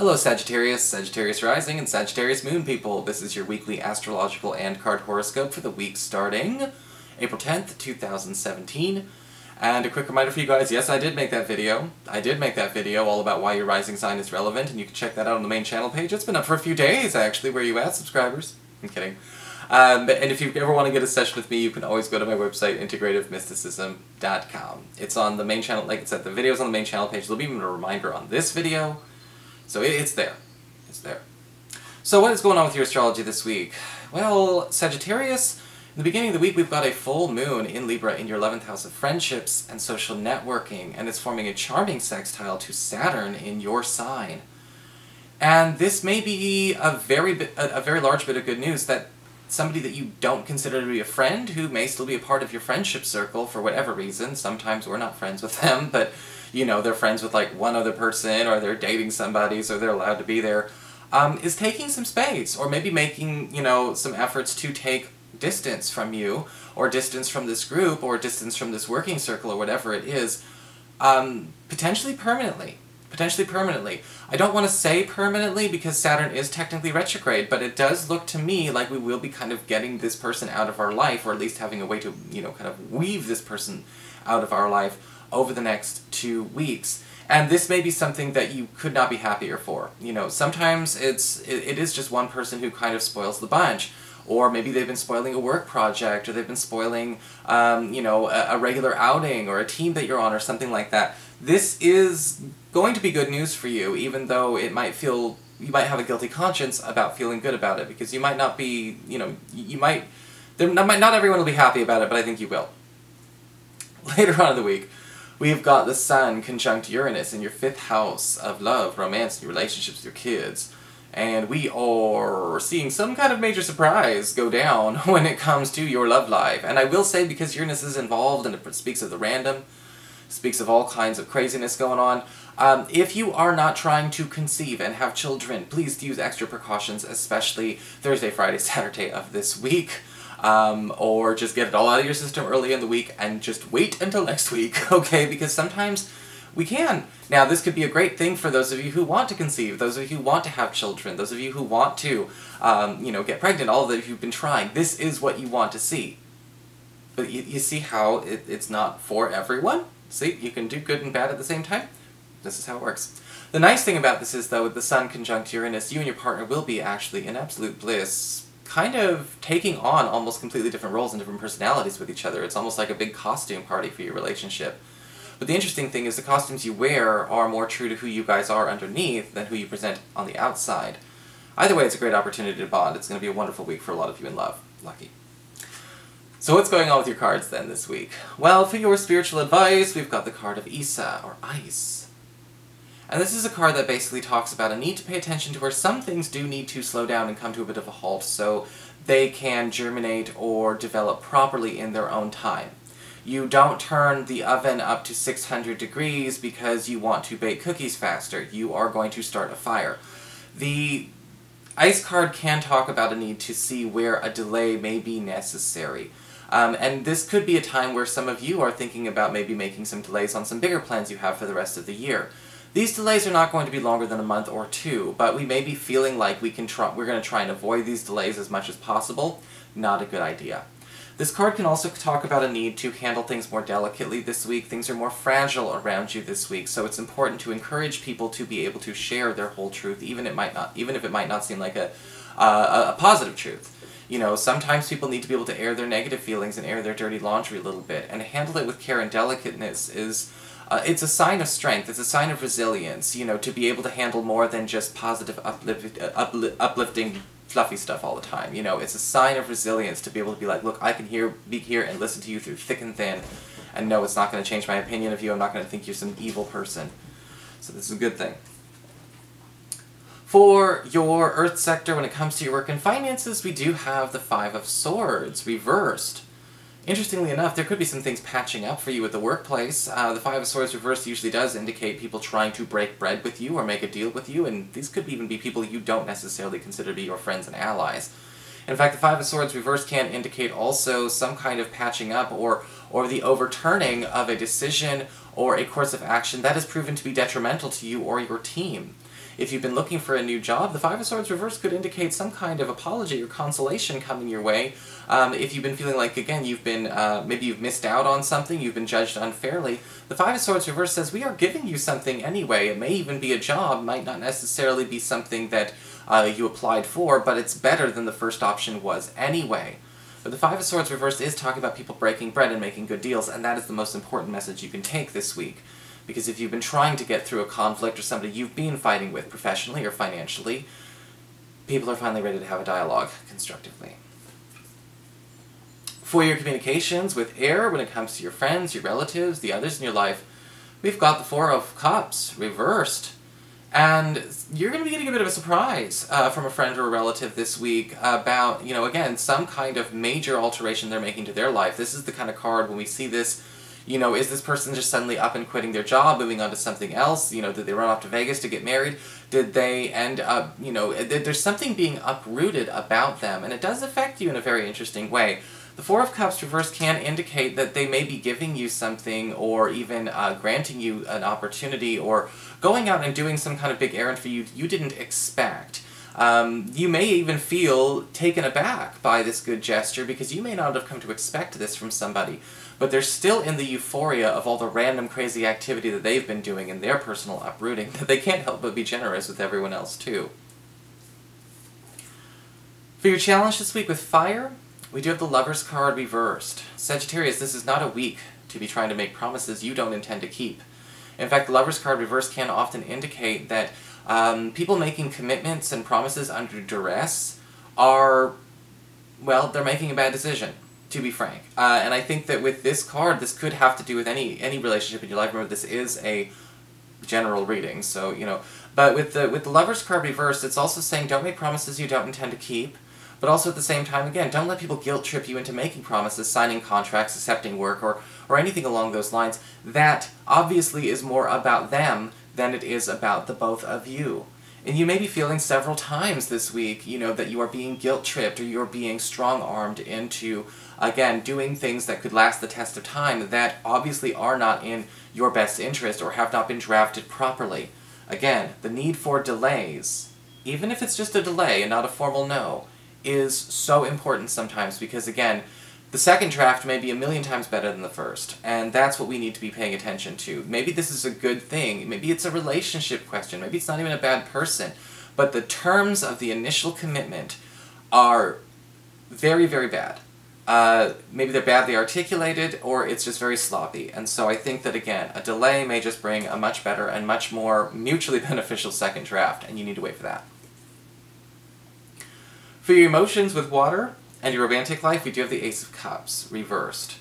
Hello Sagittarius, Sagittarius Rising, and Sagittarius Moon people. This is your weekly astrological and card horoscope for the week starting April 10th, 2017. And a quick reminder for you guys, yes, I did make that video. All about why your rising sign is relevant, and you can check that out on the main channel page. It's been up for a few days, actually. Where you at, subscribers? I'm kidding. And if you ever want to get a session with me, you can always go to my website, integrativemysticism.com. It's on the main channel, like I said, the video's on the main channel page. There'll be even a reminder on this video. So it's there. It's there. So what is going on with your astrology this week? Well, Sagittarius, in the beginning of the week we've got a full moon in Libra in your 11th house of friendships and social networking, and it's forming a charming sextile to Saturn in your sign. And this may be a very large bit of good news that somebody that you don't consider to be a friend, who may still be a part of your friendship circle for whatever reason, sometimes we're not friends with them, but you know, they're friends with like one other person, or they're dating somebody, so they're allowed to be there, is taking some space, or maybe making, you know, some efforts to take distance from you, or distance from this group, or distance from this working circle, or whatever it is, potentially permanently. Potentially permanently. I don't want to say permanently because Saturn is technically retrograde, but it does look to me like we will be kind of getting this person out of our life, or at least having a way to, you know, kind of weave this person out of our life over the next 2 weeks. And this may be something that you could not be happier for. You know, sometimes it is just one person who kind of spoils the bunch. Or maybe they've been spoiling a work project, or they've been spoiling, you know, a regular outing, or a team that you're on, or something like that. This is going to be good news for you, even though it might feel, you might have a guilty conscience about feeling good about it, because you might not be, you know, not everyone will be happy about it, but I think you will. Later on in the week, we've got the Sun conjunct Uranus in your 5th house of love, romance, and your relationships with your kids. And we are seeing some kind of major surprise go down when it comes to your love life. And I will say, because Uranus is involved and it speaks of the random, speaks of all kinds of craziness going on, if you are not trying to conceive and have children, please use extra precautions, especially Thursday, Friday, Saturday of this week. Or just get it all out of your system early in the week and just wait until next week, okay? Because sometimes we can. Now, this could be a great thing for those of you who want to conceive, those of you who want to have children, those of you who want to, you know, get pregnant, all of you've been trying. This is what you want to see. But you see how it's not for everyone? See, you can do good and bad at the same time? This is how it works. The nice thing about this is, though, with the Sun conjunct Uranus, you and your partner will be actually in absolute bliss, kind of taking on almost completely different roles and different personalities with each other. It's almost like a big costume party for your relationship. But the interesting thing is the costumes you wear are more true to who you guys are underneath than who you present on the outside. Either way, it's a great opportunity to bond. It's going to be a wonderful week for a lot of you in love. Lucky. So what's going on with your cards then this week? Well, for your spiritual advice, we've got the card of Isa, or Ice. And this is a card that basically talks about a need to pay attention to where some things do need to slow down and come to a bit of a halt so they can germinate or develop properly in their own time. You don't turn the oven up to 600 degrees because you want to bake cookies faster. You are going to start a fire. The Ice card can talk about a need to see where a delay may be necessary. And this could be a time where some of you are thinking about maybe making some delays on some bigger plans you have for the rest of the year. These delays are not going to be longer than a month or 2, but we may be feeling like we're going to try and avoid these delays as much as possible. Not a good idea. This card can also talk about a need to handle things more delicately this week. Things are more fragile around you this week, so it's important to encourage people to be able to share their whole truth, even if it might not seem like a positive truth. You know, sometimes people need to be able to air their negative feelings and air their dirty laundry a little bit, and to handle it with care and delicateness is it's a sign of strength, it's a sign of resilience, you know, to be able to handle more than just positive, uplifting, fluffy stuff all the time. You know, it's a sign of resilience to be able to be like, look, I can be here and listen to you through thick and thin, and no, it's not going to change my opinion of you, I'm not going to think you're some evil person. So this is a good thing. For your Earth sector, when it comes to your work and finances, we do have the 5 of Swords, reversed. Interestingly enough, there could be some things patching up for you at the workplace. The 5 of Swords reversed usually does indicate people trying to break bread with you or make a deal with you, and these could even be people you don't necessarily consider to be your friends and allies. In fact, the 5 of Swords reversed can indicate also some kind of patching up or the overturning of a decision or a course of action that has proven to be detrimental to you or your team. If you've been looking for a new job, the Five of Swords reverse could indicate some kind of apology or consolation coming your way. If you've been feeling like, again, you've been, maybe you've missed out on something, you've been judged unfairly, the Five of Swords reverse says we are giving you something anyway. It may even be a job, might not necessarily be something that you applied for, but it's better than the first option was anyway. But the Five of Swords reverse is talking about people breaking bread and making good deals, and that is the most important message you can take this week. Because if you've been trying to get through a conflict or somebody you've been fighting with professionally or financially, people are finally ready to have a dialogue constructively. For your communications with air, when it comes to your friends, your relatives, the others in your life, we've got the Four of Cups reversed. And you're going to be getting a bit of a surprise from a friend or a relative this week about, again, some kind of major alteration they're making to their life. This is the kind of card when we see this, is this person just suddenly up and quitting their job, moving on to something else? Did they run off to Vegas to get married? Did they end up, there's something being uprooted about them, and it does affect you in a very interesting way. The Four of Cups reverse can indicate that they may be giving you something, or even granting you an opportunity, or going out and doing some kind of big errand for you you didn't expect. You may even feel taken aback by this good gesture, because you may not have come to expect this from somebody, but they're still in the euphoria of all the random crazy activity that they've been doing in their personal uprooting, that they can't help but be generous with everyone else too. For your challenge this week with fire, we do have the Lover's card reversed. Sagittarius, this is not a week to be trying to make promises you don't intend to keep. In fact, the Lover's card reversed can often indicate that people making commitments and promises under duress are, well, they're making a bad decision, to be frank. And I think that with this card, this could have to do with any relationship in your life. Remember, this is a general reading, so, But with the Lover's card reversed, it's also saying don't make promises you don't intend to keep. But also at the same time, again, don't let people guilt trip you into making promises, signing contracts, accepting work, or anything along those lines. That obviously is more about them than it is about the both of you. And you may be feeling several times this week, that you are being guilt tripped or you're being strong-armed into, again, doing things that could last the test of time that obviously are not in your best interest or have not been drafted properly. Again, the need for delays, even if it's just a delay and not a formal no, is so important sometimes because, again, the second draft may be a million times better than the first, and that's what we need to be paying attention to. Maybe this is a good thing, maybe it's a relationship question, maybe it's not even a bad person, but the terms of the initial commitment are very, very bad. Maybe they're badly articulated, or it's just very sloppy, and so I think that, again, a delay may just bring a much better and much more mutually beneficial second draft, and you need to wait for that. For your emotions with water and your romantic life, we do have the Ace of Cups reversed.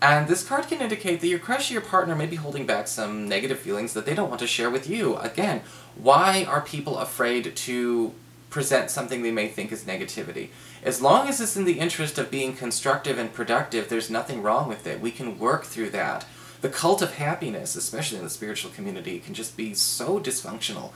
And this card can indicate that your crush or your partner may be holding back some negative feelings that they don't want to share with you. Again, why are people afraid to present something they may think is negativity? As long as it's in the interest of being constructive and productive, there's nothing wrong with it. We can work through that. The cult of happiness, especially in the spiritual community, can just be so dysfunctional.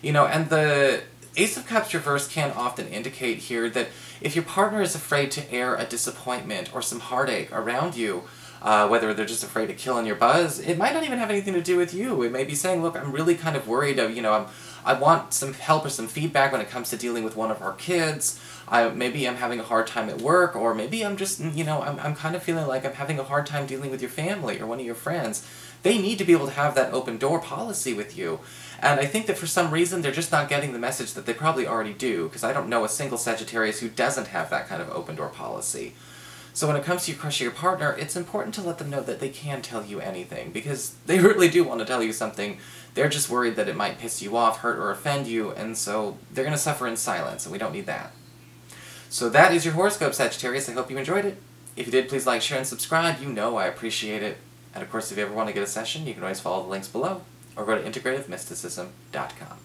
And the Ace of Cups reversed can often indicate here that if your partner is afraid to air a disappointment or some heartache around you, whether they're just afraid of killing your buzz, it might not even have anything to do with you. It may be saying, look, I'm really kind of worried of, I want some help or some feedback when it comes to dealing with one of our kids. Maybe I'm having a hard time at work, or maybe I'm just, I'm kind of feeling like I'm having a hard time dealing with your family or one of your friends. They need to be able to have that open door policy with you. And I think that for some reason they're just not getting the message that they probably already do, because I don't know a single Sagittarius who doesn't have that kind of open door policy. So when it comes to your crush or your partner, it's important to let them know that they can tell you anything, because they really do want to tell you something. They're just worried that it might piss you off, hurt, or offend you, and so they're going to suffer in silence, and we don't need that. So that is your horoscope, Sagittarius. I hope you enjoyed it. If you did, please like, share, and subscribe. I appreciate it. And of course, if you ever want to get a session, you can always follow the links below, or go to integrativemysticism.com.